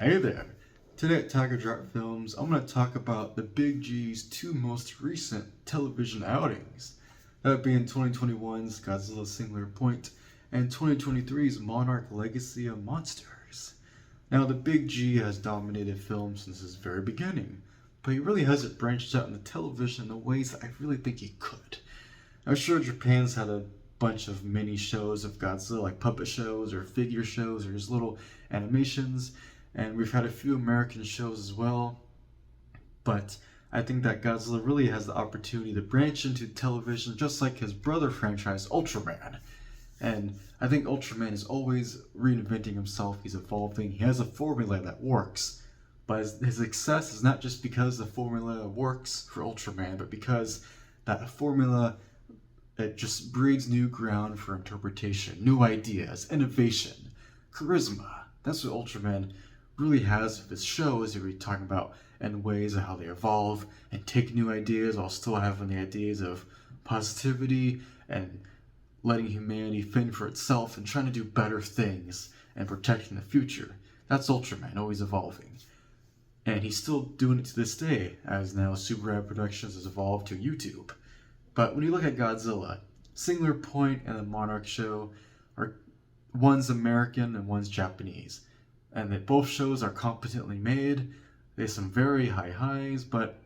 Hey there! Today at Tiger Drop Films, I'm going to talk about the Big G's two most recent television outings. That being 2021's Godzilla Singular Point and 2023's Monarch Legacy of Monsters. Now, the Big G has dominated film since his very beginning, but he really hasn't branched out into television in the ways that I really think he could. I'm sure Japan's had a bunch of mini shows of Godzilla, like puppet shows or figure shows or just little animations, and we've had a few American shows as well, but I think that Godzilla really has the opportunity to branch into television just like his brother franchise Ultraman. And I think Ultraman is always reinventing himself, he's evolving, he has a formula that works, but his success is not just because the formula works for Ultraman, but because that formula, it just breeds new ground for interpretation, new ideas, innovation, charisma. That's what Ultraman really has with his shows that we're talking about, and ways of how they evolve and take new ideas while still having the ideas of positivity and letting humanity fend for itself and trying to do better things and protecting the future. That's Ultraman, always evolving. And he's still doing it to this day, as now Super Rad Productions has evolved to YouTube. But when you look at Godzilla, Singular Point and the Monarch show are one's American and one's Japanese. And that both shows are competently made. They have some very high highs, but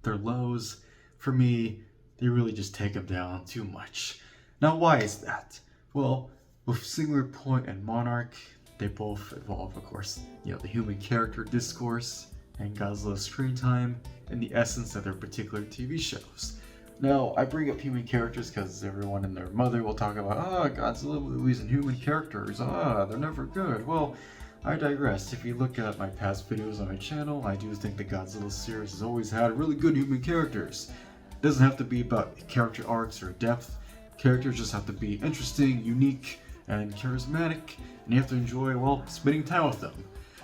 their lows, for me, they really just take them down too much. Now, why is that? Well, with Singular Point and Monarch, they both involve, of course, the human character discourse and Godzilla's screen time and the essence of their particular TV shows. Now, I bring up human characters because everyone and their mother will talk about, Godzilla movies and human characters, they're never good. Well, I digress. If you look at my past videos on my channel, I do think the Godzilla series has always had really good human characters. It doesn't have to be about character arcs or depth. Characters just have to be interesting, unique, and charismatic, and you have to enjoy, spending time with them.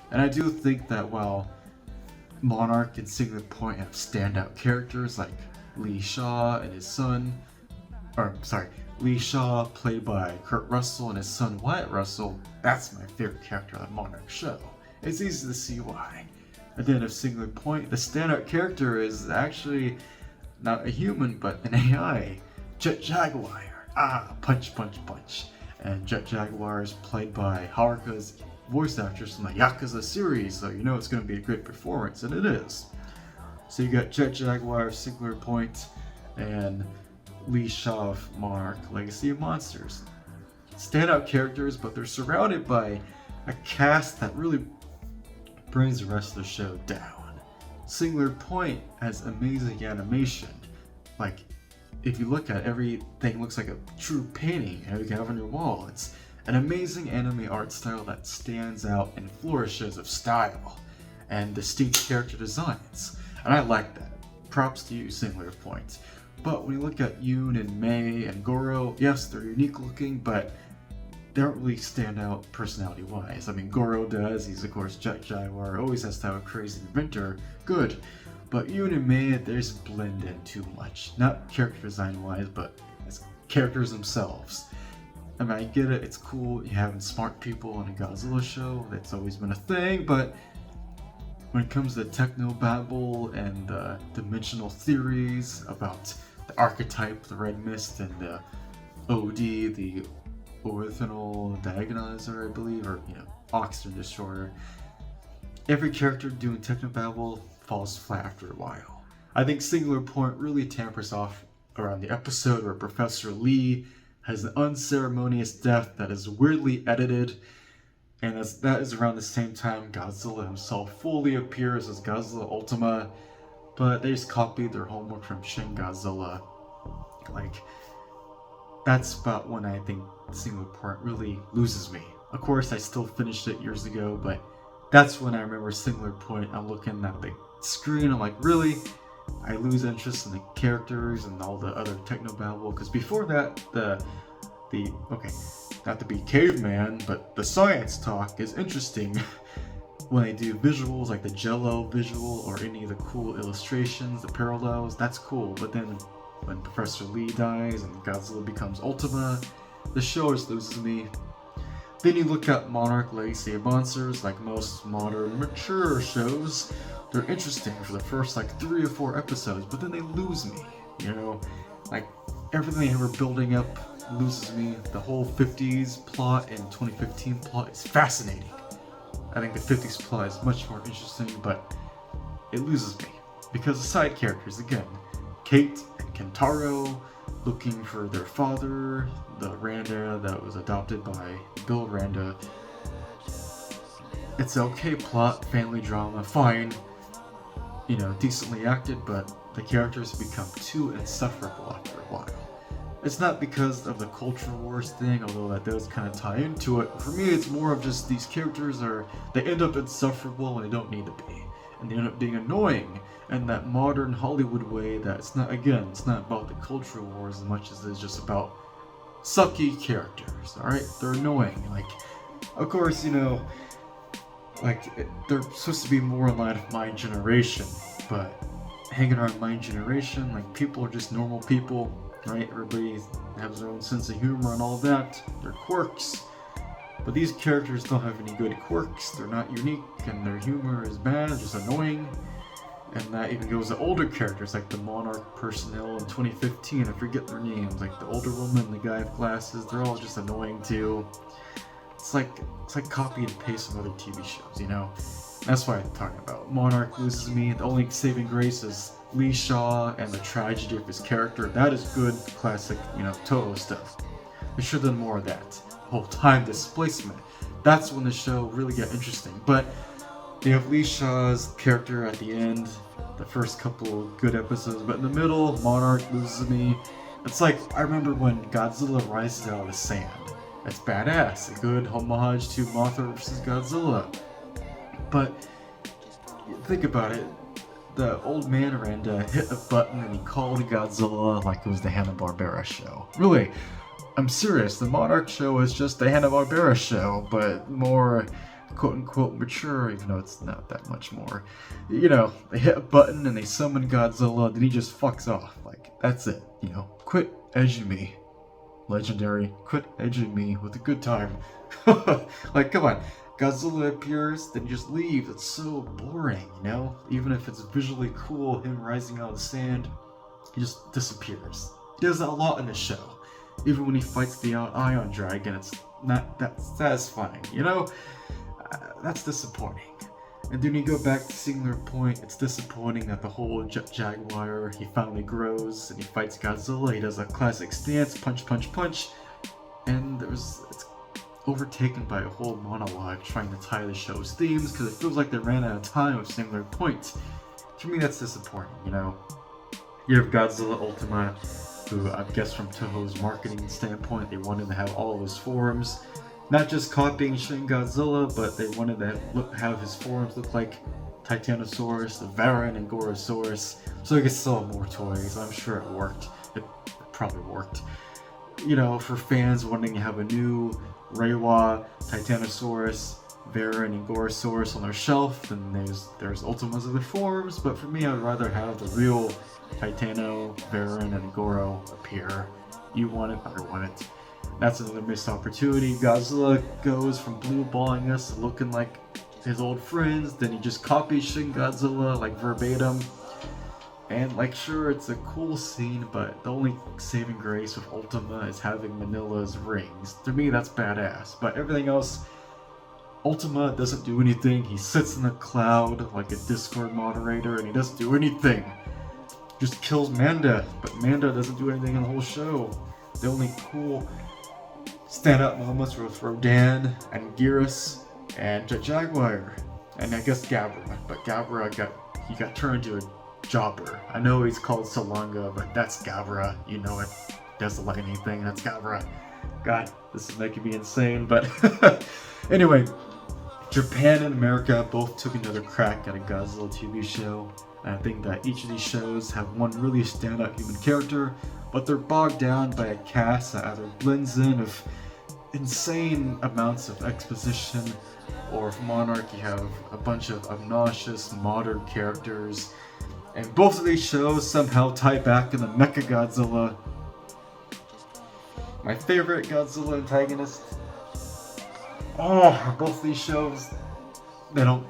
And I do think that while Monarch and Singular Point have standout characters like Lee Shaw and his son, Lee Shaw, played by Kurt Russell, and his son Wyatt Russell, that's my favorite character of the Monarch show. It's easy to see why. At the end of Singular Point, the standout character is actually not a human, but an AI, Jet Jaguar. Punch, punch, punch. And Jet Jaguar is played by Haruka's voice actress from the Yakuza series, so you know it's going to be a great performance, and it is. So you got Jet Jaguar, Singular Point, and Lee Shaw of Monarch Legacy of Monsters. Standout characters, but they're surrounded by a cast that really brings the rest of the show down. Singular Point has amazing animation. Like, if you look at everything looks like a true painting you can have on your wall. It's an amazing anime art style that stands out and flourishes of style and distinct character designs. And I like that. Props to you, Singular Point. But when you look at Yoon and Mei and Goro, yes, they're unique looking, but they don't really stand out personality-wise. I mean, Goro does, he's of course Jet Jaguar, always has to have a crazy inventor, good. But Yoon and Mei, they just blend in too much. Not character design-wise, but as characters themselves. I mean, I get it, it's cool, you having smart people in a Godzilla show, that's always been a thing, but when it comes to technobabble and dimensional theories about the archetype, the red mist, and the OD, the orthogonal diagonalizer, I believe, or oxygen destroyer, every character doing technobabble falls flat after a while. I think Singular Point really tampers off around the episode where Professor Lee has an unceremonious death that is weirdly edited, and that is around the same time Godzilla himself fully appears as Godzilla Ultima, but they just copied their homework from Shin Godzilla. That's about when I think Singular Point really loses me. Of course, I still finished it years ago, but that's when I remember Singular Point. I'm looking at the screen, I'm like, really? I lose interest in the characters and all the other technobabble, because before that, not to be caveman, but the science talk is interesting. When they do visuals, like the Jello visual, or any of the cool illustrations, the parallels, that's cool. But then when Professor Lee dies and Godzilla becomes Ultima, the show just loses me. Then you look at Monarch Legacy of Monsters, like most modern, mature shows. They're interesting for the first like 3 or 4 episodes, but then they lose me. You know, like everything they were building up loses me. The whole 50s plot and 2015 plot is fascinating. I think the 50s plot is much more interesting, but it loses me because the side characters, again, Kate and Kentaro looking for their father, the Randa that was adopted by Bill Randa. It's an okay plot, family drama, fine, you know, decently acted, but the characters become too insufferable after a while. It's not because of the culture wars thing, although that does kind of tie into it. For me, it's more of just these characters they end up insufferable and they don't need to be. And they end up being annoying in that modern Hollywood way that it's not about the cultural wars as much as it's just about sucky characters, alright? They're annoying. Like, of course, you know, like, they're supposed to be more in line with my generation, but hanging around my generation, like, people are just normal people, right? Everybody has their own sense of humor and all that. They're quirks. But these characters don't have any good quirks. They're not unique, and their humor is bad, just annoying. And that even goes to older characters, like the Monarch personnel in 2015. I forget their names. Like the older woman, the guy with glasses. They're all just annoying too. It's like copy and paste from other TV shows, you know. That's what I'm talking about. Monarch loses me. The only saving grace is Lee Shaw and the tragedy of his character. That is good, classic, you know, Toho stuff. They should have done more of that. Whole time displacement. That's when the show really got interesting. But you have Lee Shaw's character at the end, the first couple good episodes, but in the middle, Monarch loses me. It's like, I remember when Godzilla rises out of the sand. That's badass. A good homage to Mothra vs. Godzilla. But think about it. The old man Randa hit a button and he called Godzilla like it was the Hanna-Barbera show. Really, I'm serious. The Monarch show is just the Hanna-Barbera show, but more quote-unquote mature, even though it's not that much more. You know, they hit a button and they summon Godzilla, then he just fucks off. Like, that's it. You know, quit edging me. Legendary. Quit edging me with a good time. Like, come on. Godzilla appears, then he just leaves. It's so boring, you know? Even if it's visually cool, him rising out of the sand, he just disappears. He does that a lot in the show. Even when he fights the Ion Dragon, it's not that satisfying, you know? That's disappointing. And then you go back to Singular Point, it's disappointing that the whole Jaguar, he finally grows and he fights Godzilla. He does a classic stance, punch, punch, punch, and it's overtaken by a whole monologue trying to tie the show's themes because it feels like they ran out of time with Singular Point. To me, that's disappointing, you know? You have Godzilla Ultima, who I guess from Toho's marketing standpoint, they wanted to have all of his forms. Not just copying Shin Godzilla, but they wanted to have his forms look like Titanosaurus, the Varan, and Gorosaurus, so they could sell more toys. I'm sure it worked. It probably worked. You know, for fans wanting to have a new Reiwa, Titanosaurus, Varan, and Gorosaurus on their shelf, and there's Ultimas of the forms, but for me, I would rather have the real Titano, Varan, and Goro appear. You want it, I want it. That's another missed opportunity. Godzilla goes from blue balling us to looking like his old friends, then he just copies Shin Godzilla like verbatim. And like, sure, it's a cool scene, but the only saving grace with Ultima is having Manila's rings. To me, that's badass. But everything else, Ultima doesn't do anything. He sits in a cloud like a Discord moderator, and he doesn't do anything. Just kills Manda, but Manda doesn't do anything in the whole show. The only cool standout moments were with Rodan and Geras and Jaguar, and I guess Gabra. But Gabra got turned into a jobber. I know he's called Salanga, but that's Gabra. You know it. Does the lightning thing. That's Gabra. God, this is making me insane. But anyway, Japan and America both took another crack at a Godzilla TV show. And I think that each of these shows have one really standout human character, but they're bogged down by a cast that either blends in of insane amounts of exposition, or if Monarch, you have a bunch of obnoxious modern characters. And both of these shows somehow tie back in the Mechagodzilla. My favorite Godzilla antagonist, Oh, both these shows, they don't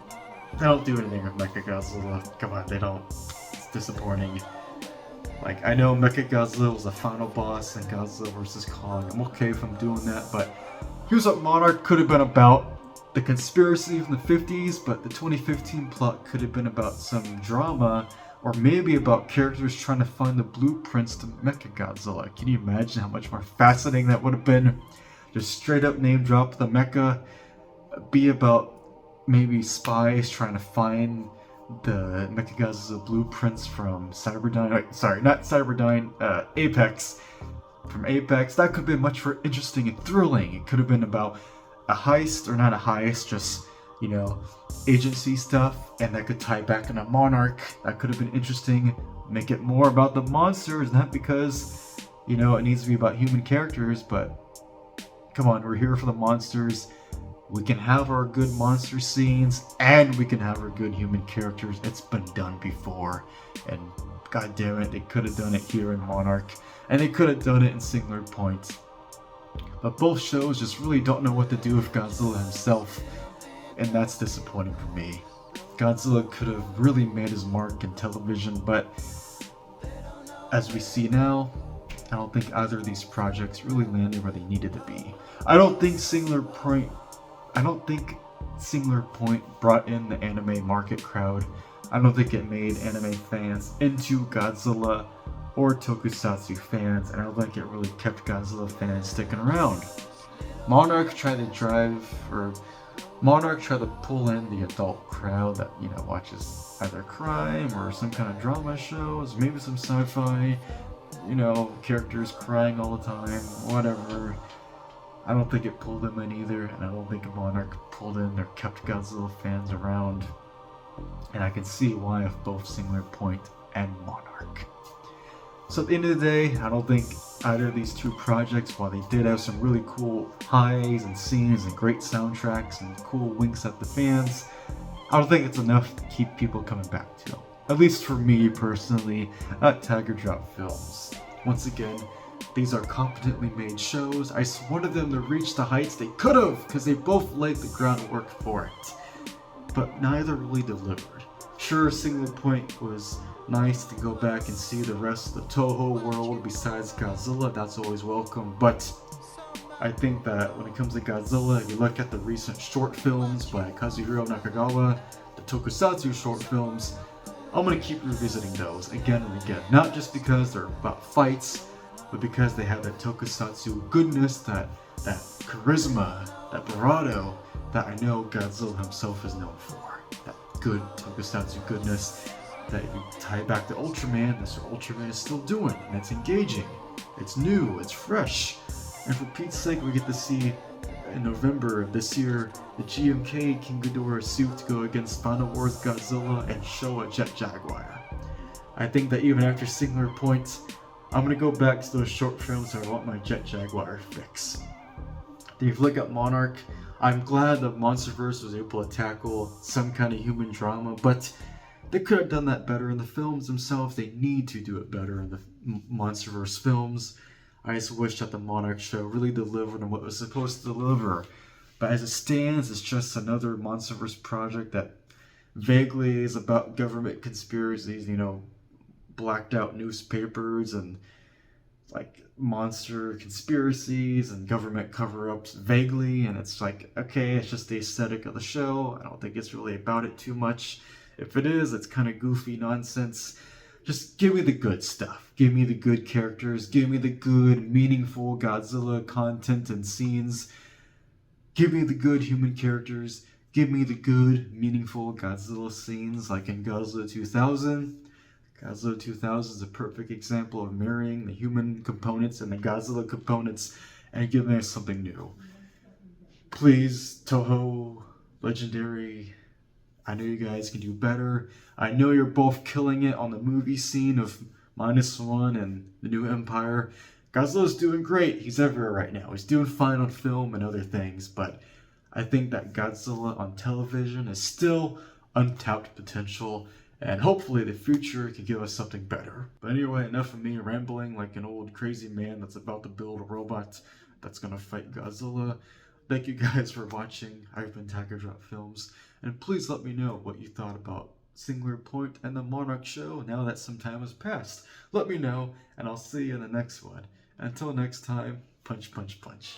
do anything with Mechagodzilla. Come on, they don't. It's disappointing. Like, I know Mechagodzilla was the final boss in Godzilla vs. Kong. I'm okay if I'm doing that, but here's what Monarch could have been about. The conspiracy from the 50s, but the 2015 plot could have been about some drama, or maybe about characters trying to find the blueprints to Mechagodzilla. Can you imagine how much more fascinating that would have been? Just straight up name drop the mecha, be about maybe spies trying to find the Mechagodzilla blueprints from Cyberdyne. Sorry, not Cyberdyne, Apex. From Apex. That could have been much more interesting and thrilling. It could have been about a heist, or not a heist, just, you know, agency stuff, and that could tie back into Monarch. That could have been interesting. Make it more about the monsters, not because, you know, it needs to be about human characters, but come on, we're here for the monsters. We can have our good monster scenes, and we can have our good human characters. It's been done before, and god damn it, they could have done it here in Monarch, and they could have done it in Singular Point. But both shows just really don't know what to do with Godzilla himself, and that's disappointing for me. Godzilla could have really made his mark in television, but as we see now, I don't think either of these projects really landed where they needed to be. I don't think Singular Point brought in the anime market crowd. I don't think it made anime fans into Godzilla or tokusatsu fans, and I don't think it really kept Godzilla fans sticking around. Monarch tried to pull in the adult crowd that, you know, watches either crime or some kind of drama shows, maybe some sci-fi, you know, characters crying all the time, whatever. I don't think it pulled them in either, and I don't think Monarch pulled in or kept Godzilla fans around. And I can see why of both Singular Point and Monarch. So at the end of the day, I don't think either of these two projects, while they did have some really cool highs and scenes and great soundtracks and cool winks at the fans, I don't think it's enough to keep people coming back to them. At least for me personally, at Tiger Drop Films. Once again, these are competently made shows. I just wanted them to reach the heights they could have, because they both laid the groundwork for it. But neither really delivered. Sure, Singular Point was nice to go back and see the rest of the Toho world besides Godzilla. That's always welcome. But I think that when it comes to Godzilla, if you look at the recent short films by Kazuhiro Nakagawa, the Tokusatsu short films, I'm going to keep revisiting those again and again. Not just because they're about fights, but because they have that Tokusatsu goodness, that charisma, that bravado that I know Godzilla himself is known for. That good Tokusatsu goodness that if you tie back to Ultraman, that's what Ultraman is still doing, and it's engaging, it's new, it's fresh. And for Pete's sake, we get to see in November of this year the GMK King Ghidorah suit go against Final Wars Godzilla and Showa Jet Jaguar. I think that even after Singular Point, I'm going to go back to those short films where I want my Jet Jaguar fix. If you look at Monarch, I'm glad the MonsterVerse was able to tackle some kind of human drama, but they could have done that better in the films themselves. They need to do it better in the MonsterVerse films. I just wish that the Monarch show really delivered on what it was supposed to deliver. But as it stands, it's just another MonsterVerse project that vaguely is about government conspiracies, you know, blacked out newspapers and like monster conspiracies and government cover-ups vaguely, and it's like, okay, it's just the aesthetic of the show. I don't think it's really about it too much. If it is, it's kind of goofy nonsense. Just give me the good stuff. Give me the good characters. Give me the good, meaningful Godzilla content and scenes. Give me the good human characters. Give me the good, meaningful Godzilla scenes like in Godzilla 2000. Godzilla 2000 is a perfect example of marrying the human components and the Godzilla components and giving us something new. Please, Toho, Legendary, I know you guys can do better. I know you're both killing it on the movie scene of -1 and The New Empire. Godzilla's doing great. He's everywhere right now. He's doing fine on film and other things, but I think that Godzilla on television is still untapped potential, and hopefully the future can give us something better. But anyway, enough of me rambling like an old crazy man that's about to build a robot that's gonna fight Godzilla. thank you guys for watching. I've been Tiger Drop Films, and please let me know what you thought about Singular Point and the Monarch show now that some time has passed. Let me know, and I'll see you in the next one. Until next time, punch, punch, punch.